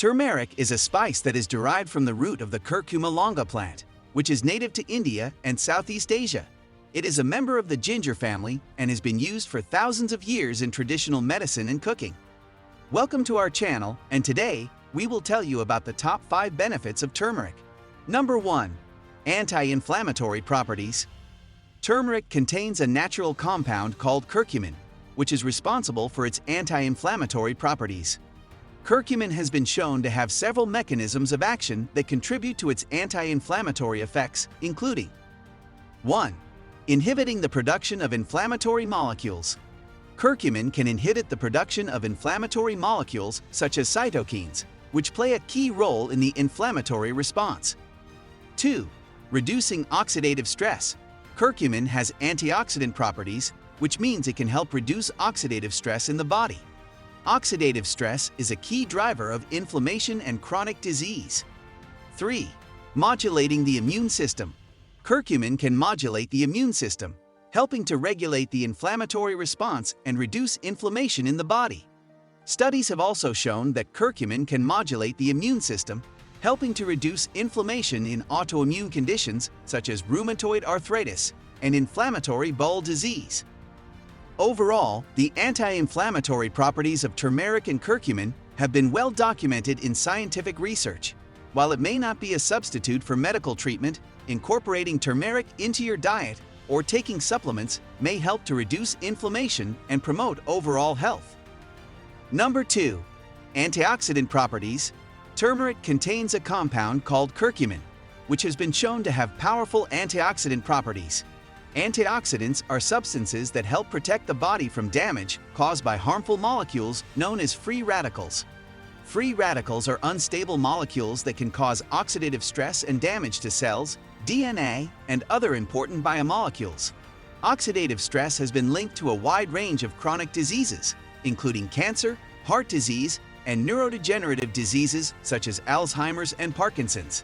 Turmeric is a spice that is derived from the root of the curcuma longa plant, which is native to India and Southeast Asia. It is a member of the ginger family and has been used for thousands of years in traditional medicine and cooking. Welcome to our channel, and today we will tell you about the top 5 benefits of turmeric. Number 1. Anti-inflammatory properties. Turmeric contains a natural compound called curcumin, which is responsible for its anti-inflammatory properties. Curcumin has been shown to have several mechanisms of action that contribute to its anti-inflammatory effects, including 1. Inhibiting the production of inflammatory molecules. Curcumin can inhibit the production of inflammatory molecules such as cytokines, which play a key role in the inflammatory response. 2. Reducing oxidative stress. Curcumin has antioxidant properties, which means it can help reduce oxidative stress in the body. Oxidative stress is a key driver of inflammation and chronic disease. 3. Modulating the immune system. Curcumin can modulate the immune system, helping to regulate the inflammatory response and reduce inflammation in the body. Studies have also shown that curcumin can modulate the immune system, helping to reduce inflammation in autoimmune conditions such as rheumatoid arthritis and inflammatory bowel disease. Overall, the anti-inflammatory properties of turmeric and curcumin have been well documented in scientific research. While it may not be a substitute for medical treatment, incorporating turmeric into your diet or taking supplements may help to reduce inflammation and promote overall health. Number 2. Antioxidant properties. Turmeric contains a compound called curcumin, which has been shown to have powerful antioxidant properties. Antioxidants are substances that help protect the body from damage caused by harmful molecules known as free radicals. Free radicals are unstable molecules that can cause oxidative stress and damage to cells, DNA, and other important biomolecules. Oxidative stress has been linked to a wide range of chronic diseases, including cancer, heart disease, and neurodegenerative diseases such as Alzheimer's and Parkinson's.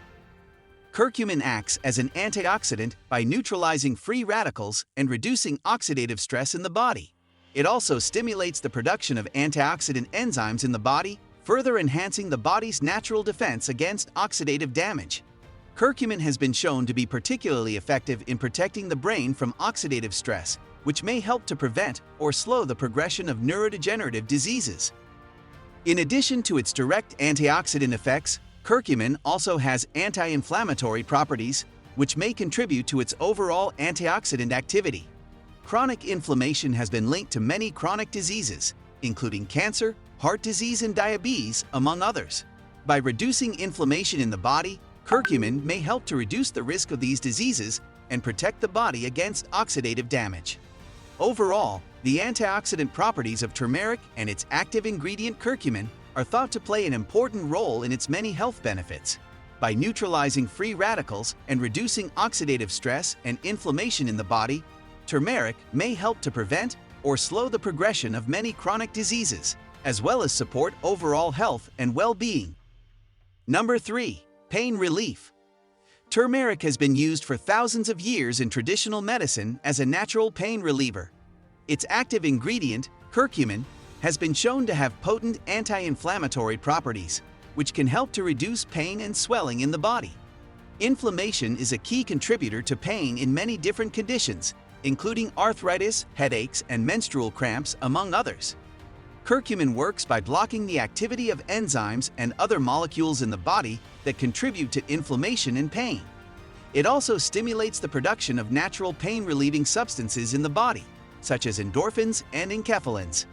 Curcumin acts as an antioxidant by neutralizing free radicals and reducing oxidative stress in the body. It also stimulates the production of antioxidant enzymes in the body, further enhancing the body's natural defense against oxidative damage. Curcumin has been shown to be particularly effective in protecting the brain from oxidative stress, which may help to prevent or slow the progression of neurodegenerative diseases. In addition to its direct antioxidant effects, curcumin also has anti-inflammatory properties, which may contribute to its overall antioxidant activity. Chronic inflammation has been linked to many chronic diseases, including cancer, heart disease, and diabetes, among others. By reducing inflammation in the body, curcumin may help to reduce the risk of these diseases and protect the body against oxidative damage. Overall, the antioxidant properties of turmeric and its active ingredient curcumin are thought to play an important role in its many health benefits. By neutralizing free radicals and reducing oxidative stress and inflammation in the body, turmeric may help to prevent or slow the progression of many chronic diseases, as well as support overall health and well-being. Number 3. Pain relief. Turmeric has been used for thousands of years in traditional medicine as a natural pain reliever. Its active ingredient, curcumin, has been shown to have potent anti-inflammatory properties, which can help to reduce pain and swelling in the body. Inflammation is a key contributor to pain in many different conditions, including arthritis, headaches, and menstrual cramps, among others. Curcumin works by blocking the activity of enzymes and other molecules in the body that contribute to inflammation and pain. It also stimulates the production of natural pain-relieving substances in the body, such as endorphins and enkephalins.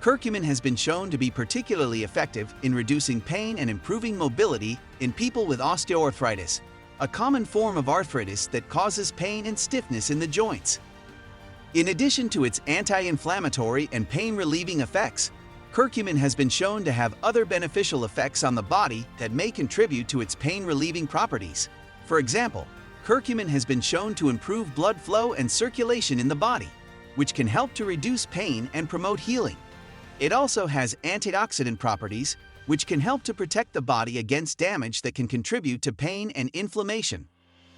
Curcumin has been shown to be particularly effective in reducing pain and improving mobility in people with osteoarthritis, a common form of arthritis that causes pain and stiffness in the joints. In addition to its anti-inflammatory and pain-relieving effects, curcumin has been shown to have other beneficial effects on the body that may contribute to its pain-relieving properties. For example, curcumin has been shown to improve blood flow and circulation in the body, which can help to reduce pain and promote healing. It also has antioxidant properties, which can help to protect the body against damage that can contribute to pain and inflammation.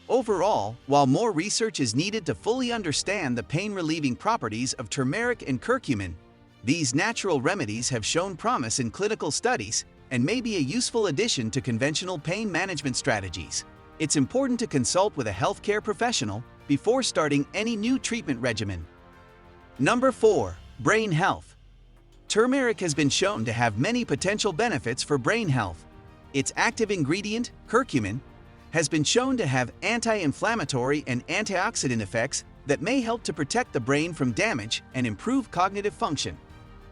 Overall, while more research is needed to fully understand the pain-relieving properties of turmeric and curcumin, these natural remedies have shown promise in clinical studies and may be a useful addition to conventional pain management strategies. It's important to consult with a healthcare professional before starting any new treatment regimen. Number 4. Brain health. Turmeric has been shown to have many potential benefits for brain health. Its active ingredient, curcumin, has been shown to have anti-inflammatory and antioxidant effects that may help to protect the brain from damage and improve cognitive function.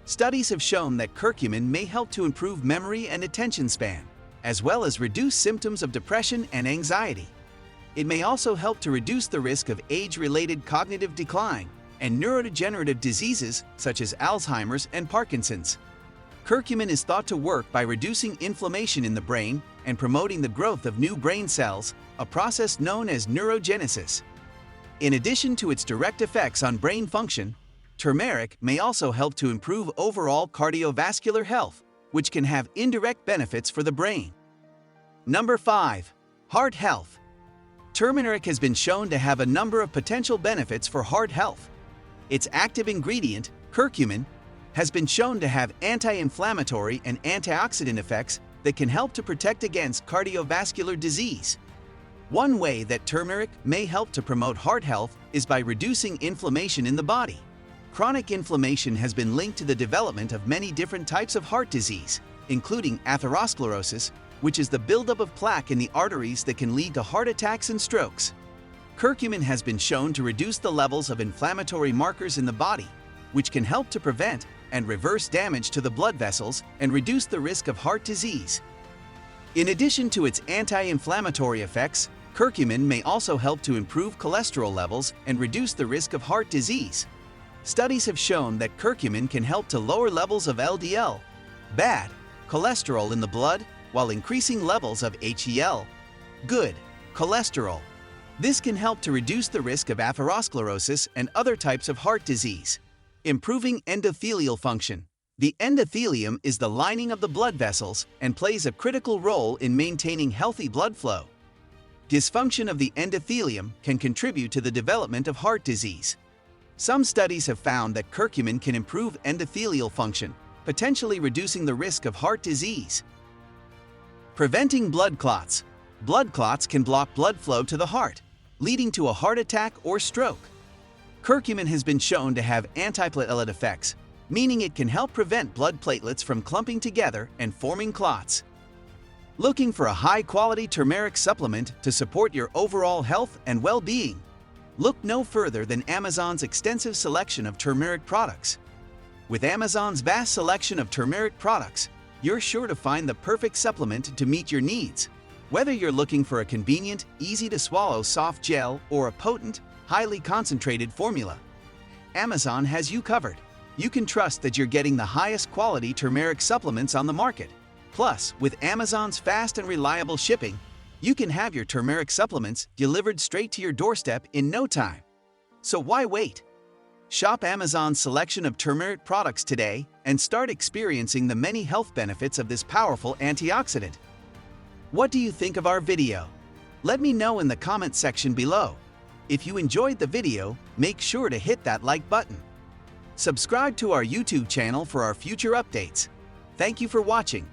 Studies have shown that curcumin may help to improve memory and attention span, as well as reduce symptoms of depression and anxiety. It may also help to reduce the risk of age-related cognitive decline and neurodegenerative diseases such as Alzheimer's and Parkinson's. Curcumin is thought to work by reducing inflammation in the brain and promoting the growth of new brain cells, a process known as neurogenesis. In addition to its direct effects on brain function, turmeric may also help to improve overall cardiovascular health, which can have indirect benefits for the brain. Number 5. Heart health. Turmeric has been shown to have a number of potential benefits for heart health. Its active ingredient, curcumin, has been shown to have anti-inflammatory and antioxidant effects that can help to protect against cardiovascular disease. One way that turmeric may help to promote heart health is by reducing inflammation in the body. Chronic inflammation has been linked to the development of many different types of heart disease, including atherosclerosis, which is the buildup of plaque in the arteries that can lead to heart attacks and strokes. Curcumin has been shown to reduce the levels of inflammatory markers in the body, which can help to prevent and reverse damage to the blood vessels and reduce the risk of heart disease. In addition to its anti-inflammatory effects, curcumin may also help to improve cholesterol levels and reduce the risk of heart disease. Studies have shown that curcumin can help to lower levels of LDL, bad, cholesterol in the blood while increasing levels of HDL, good, cholesterol. This can help to reduce the risk of atherosclerosis and other types of heart disease. Improving endothelial function. The endothelium is the lining of the blood vessels and plays a critical role in maintaining healthy blood flow. Dysfunction of the endothelium can contribute to the development of heart disease. Some studies have found that curcumin can improve endothelial function, potentially reducing the risk of heart disease. Preventing blood clots. Blood clots can block blood flow to the heart, leading to a heart attack or stroke. Curcumin has been shown to have antiplatelet effects, meaning it can help prevent blood platelets from clumping together and forming clots. Looking for a high-quality turmeric supplement to support your overall health and well-being? Look no further than Amazon's extensive selection of turmeric products. With Amazon's vast selection of turmeric products, you're sure to find the perfect supplement to meet your needs. Whether you're looking for a convenient, easy-to-swallow soft gel or a potent, highly concentrated formula, Amazon has you covered. You can trust that you're getting the highest quality turmeric supplements on the market. Plus, with Amazon's fast and reliable shipping, you can have your turmeric supplements delivered straight to your doorstep in no time. So why wait? Shop Amazon's selection of turmeric products today and start experiencing the many health benefits of this powerful antioxidant. What do you think of our video? Let me know in the comment section below. If you enjoyed the video, make sure to hit that like button. Subscribe to our YouTube channel for our future updates. Thank you for watching.